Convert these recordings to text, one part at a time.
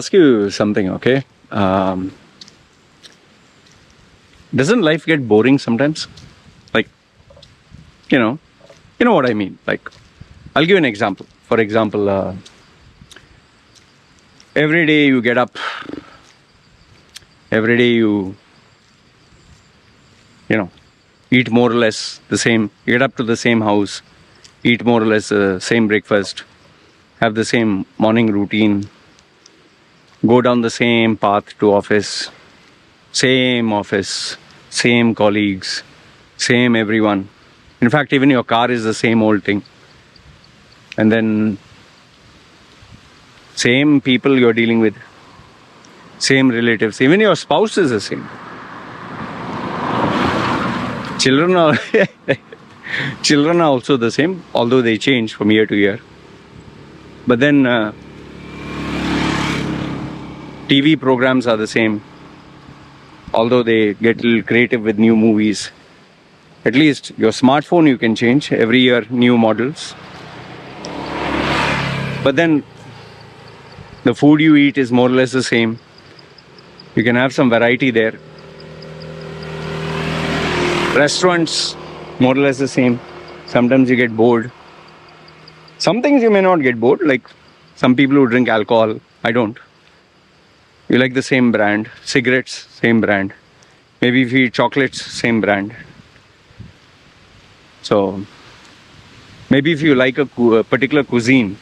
ask you something, okay? Doesn't life get boring sometimes? Like, you know what I mean. Like, I'll give you an example. For example, every day you get up, every day you eat more or less the same, you get up to the same house, eat more or less the same breakfast, have the same morning routine, go down the same path to office, same colleagues, same everyone. In fact, even your car is the same old thing. And then same people you're dealing with, same relatives, even your spouse is the same. Children are also the same, although they change from year to year. But then TV programs are the same, although they get a little creative with new movies. At least your smartphone you can change every year, new models. But then the food you eat is more or less the same. You can have some variety there. Restaurants, more or less the same. Sometimes you get bored. Some things you may not get bored, like some people who drink alcohol. I don't. You like the same brand. Cigarettes, same brand. Maybe if you eat chocolates, same brand. So, maybe if you like a particular cuisine,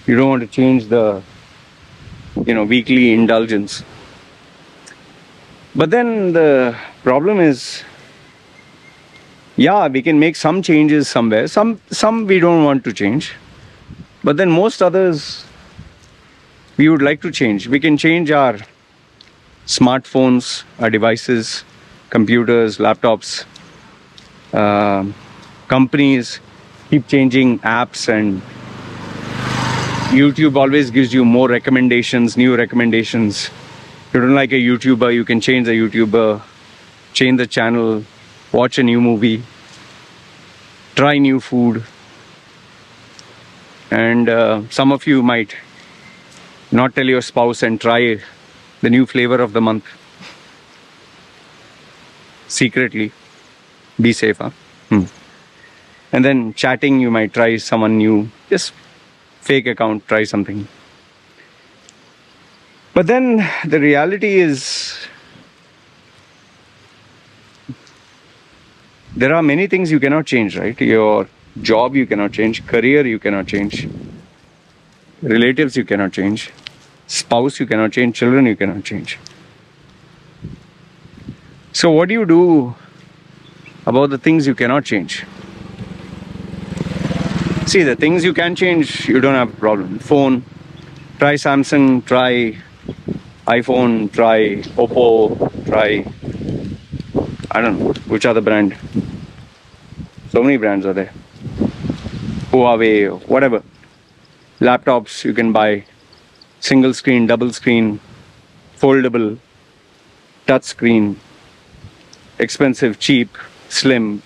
you don't want to change the, weekly indulgence. But then the problem is, we can make some changes somewhere. Some we don't want to change. But then most others, we would like to change. We can change our smartphones, our devices, computers, laptops. Companies keep changing apps, and YouTube always gives you more recommendations, new recommendations. If you don't like a YouTuber, you can change the YouTuber, change the channel, watch a new movie, try new food. And some of you might not tell your spouse and try the new flavor of the month secretly. Be safe, huh? And then chatting, you might try someone new. Just fake account, try something. But then the reality is, there are many things you cannot change, right? Your job you cannot change, career you cannot change, relatives you cannot change, spouse you cannot change, children you cannot change. So what do you do about the things you cannot change? See, the things you can change, you don't have a problem. Phone, try Samsung, try iPhone, try Oppo, try, I don't know, which other brand? So many brands are there. Huawei, whatever. Laptops you can buy, single screen, double screen, foldable, touch screen, expensive, cheap, slim.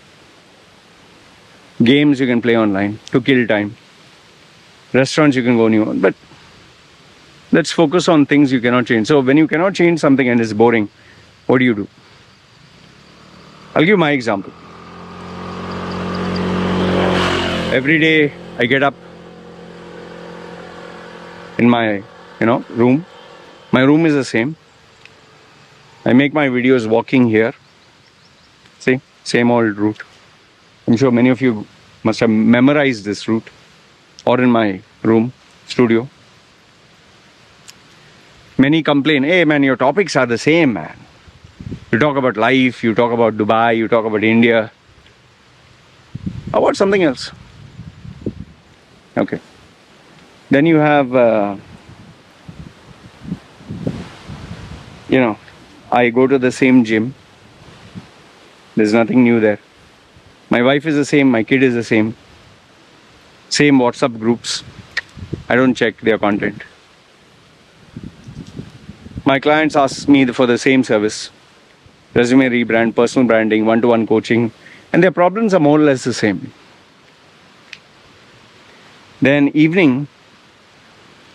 Games you can play online to kill time. Restaurants you can go new on. But let's focus on things you cannot change. So when you cannot change something and it's boring, what do you do? I'll give my example. Every day I get up in my, room. My room is the same. I make my videos walking here. See, same old route. I'm sure many of you must have memorized this route, or in my room, studio. Many complain, hey man, your topics are the same, man. You talk about life, you talk about Dubai, you talk about India. How about something else? Okay. Then you have, I go to the same gym. There's nothing new there. My wife is the same, my kid is the same. Same WhatsApp groups. I don't check their content. My clients ask me for the same service. Resume rebrand, personal branding, one-to-one coaching. And their problems are more or less the same. Then evening,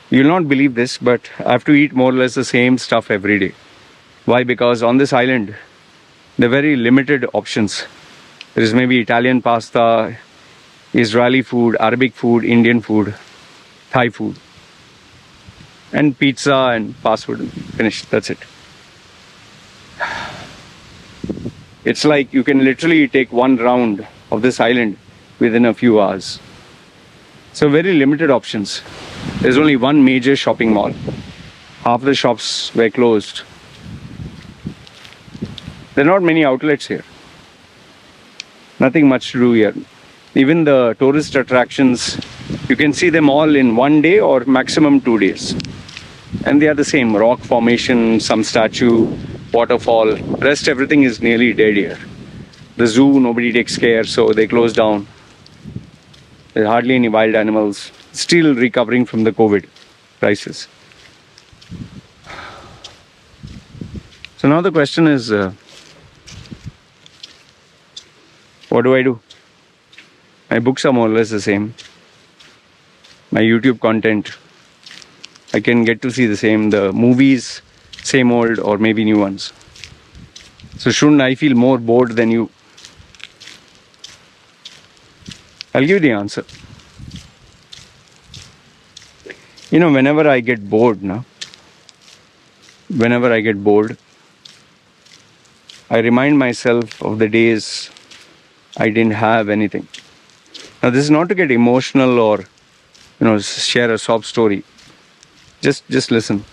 You'll not believe this, but I have to eat more or less the same stuff every day. Why? Because on this island, there are very limited options. There is maybe Italian pasta, Israeli food, Arabic food, Indian food, Thai food, and pizza and fast food. Finished. That's it. It's like you can literally take one round of this island within a few hours. So very limited options. There's only one major shopping mall. Half the shops were closed. There are not many outlets here. Nothing much to do here. Even the tourist attractions, you can see them all in one day or maximum 2 days. And they are the same: rock formation, some statue, waterfall. Rest everything is nearly dead here. The zoo, nobody takes care, so they close down. There's hardly any wild animals. Still recovering from the COVID crisis. So now the question is, what do? My books are more or less the same. My YouTube content, I can get to see the same. The movies, same old or maybe new ones. So shouldn't I feel more bored than you? I'll give you the answer. You know, whenever I get bored, I remind myself of the days I didn't have anything. Now, this is not to get emotional or, share a sob story. Just listen.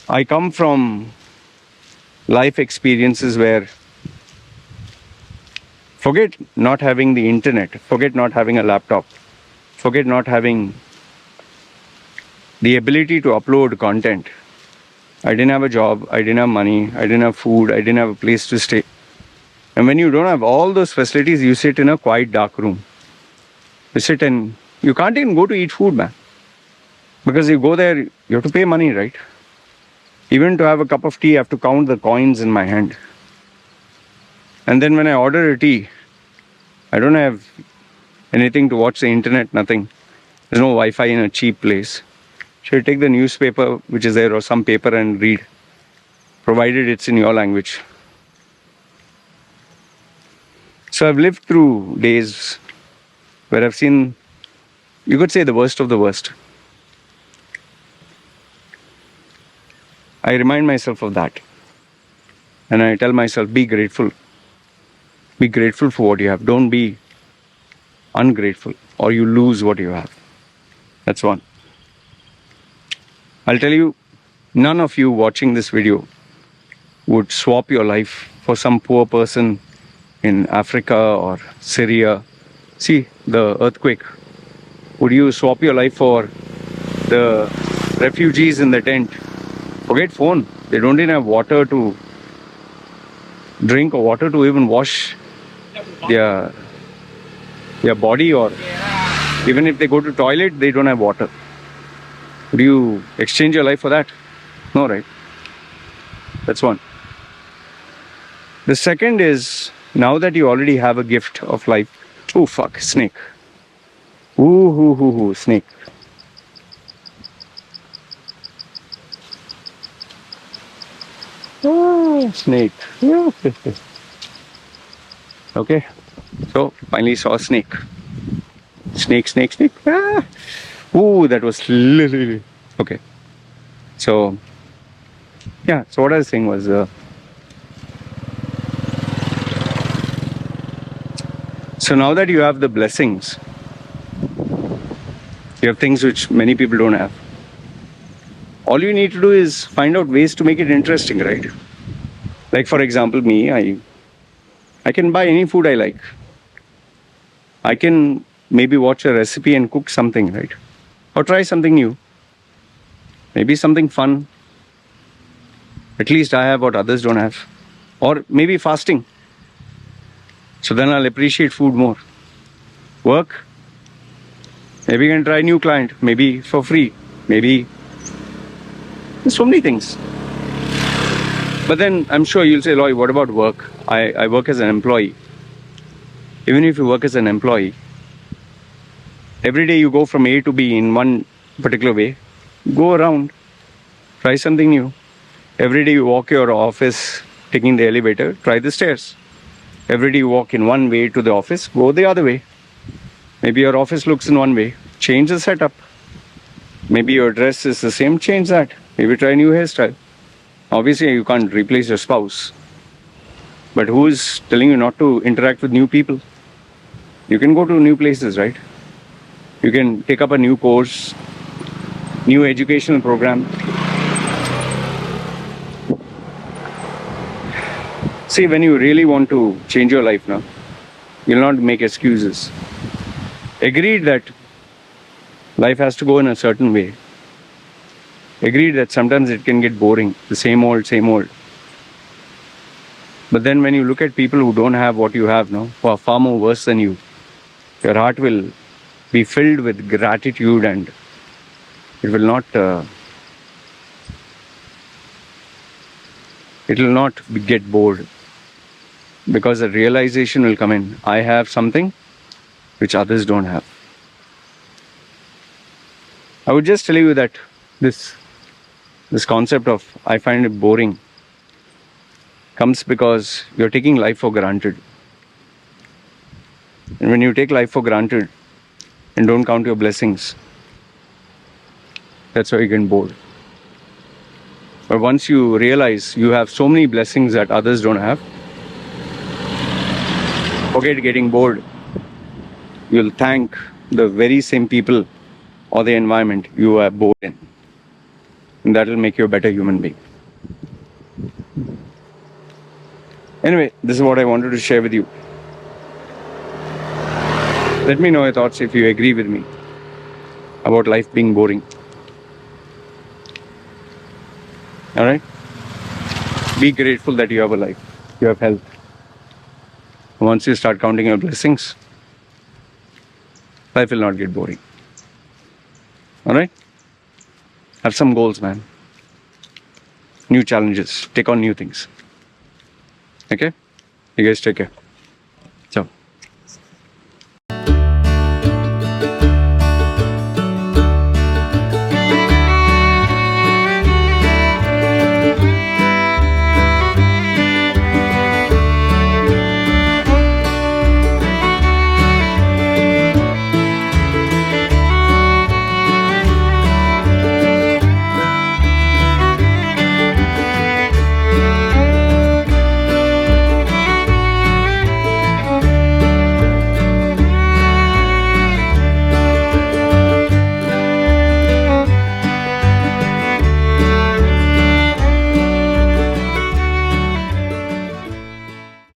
I come from life experiences where forget not having the internet, forget not having a laptop, forget not having the ability to upload content. I didn't have a job, I didn't have money, I didn't have food, I didn't have a place to stay. And when you don't have all those facilities, you sit in a quiet, dark room. You sit and you can't even go to eat food, man. Because you go there, you have to pay money, right? Even to have a cup of tea, I have to count the coins in my hand. And then when I order a tea, I don't have anything to watch the internet, nothing. There's no Wi-Fi in a cheap place. So you take the newspaper which is there or some paper and read, provided it's in your language. So I've lived through days where I've seen, you could say, the worst of the worst. I remind myself of that. And I tell myself, be grateful. Be grateful for what you have. Don't be ungrateful or you lose what you have. That's one. I'll tell you, none of you watching this video would swap your life for some poor person in Africa or Syria. See, the earthquake. Would you swap your life for the refugees in the tent? Forget phone. They don't even have water to drink or water to even wash their body, or even if they go to toilet, they don't have water. Would you exchange your life for that? No, right? That's one. The second is, now that you already have a gift of life. Oh, fuck, snake. Ooh, snake. Oh, snake. Okay. So, finally saw a snake. Snake. Ah. Ooh, that was literally... Okay. So, yeah. So what I was saying was... So now that you have the blessings, you have things which many people don't have. All you need to do is find out ways to make it interesting, right? Like, for example, me, I can buy any food I like. I can maybe watch a recipe and cook something, right? Or try something new. Maybe something fun. At least I have what others don't have. Or maybe fasting. So then I'll appreciate food more. Work. Maybe you can try a new client. Maybe for free. Maybe... There's so many things. But then I'm sure you'll say, Loy, what about work? I work as an employee. Even if you work as an employee, every day you go from A to B in one particular way, go around, try something new. Every day you walk your office taking the elevator, try the stairs. Every day you walk in one way to the office, go the other way. Maybe your office looks in one way, change the setup. Maybe your dress is the same, change that. Maybe try a new hairstyle. Obviously, you can't replace your spouse. But who is telling you not to interact with new people? You can go to new places, right? You can take up a new course, new educational program. See, when you really want to change your life now, you'll not make excuses. Agreed that life has to go in a certain way. Agreed that sometimes it can get boring, the same old, same old. But then when you look at people who don't have what you have now, who are far more worse than you, your heart will be filled with gratitude, and it will not get bored, because the realization will come in, I have something which others don't have. I would just tell you that this concept of I find it boring comes because you're taking life for granted. And when you take life for granted and don't count your blessings, that's why you get bored. But once you realize you have so many blessings that others don't have, forget getting bored. You'll thank the very same people or the environment you are bored in. And that will make you a better human being. Anyway, this is what I wanted to share with you. Let me know your thoughts if you agree with me about life being boring. Alright? Be grateful that you have a life, you have health. Once you start counting your blessings, life will not get boring. Alright? Have some goals, man. New challenges. Take on new things. Okay? You guys take care.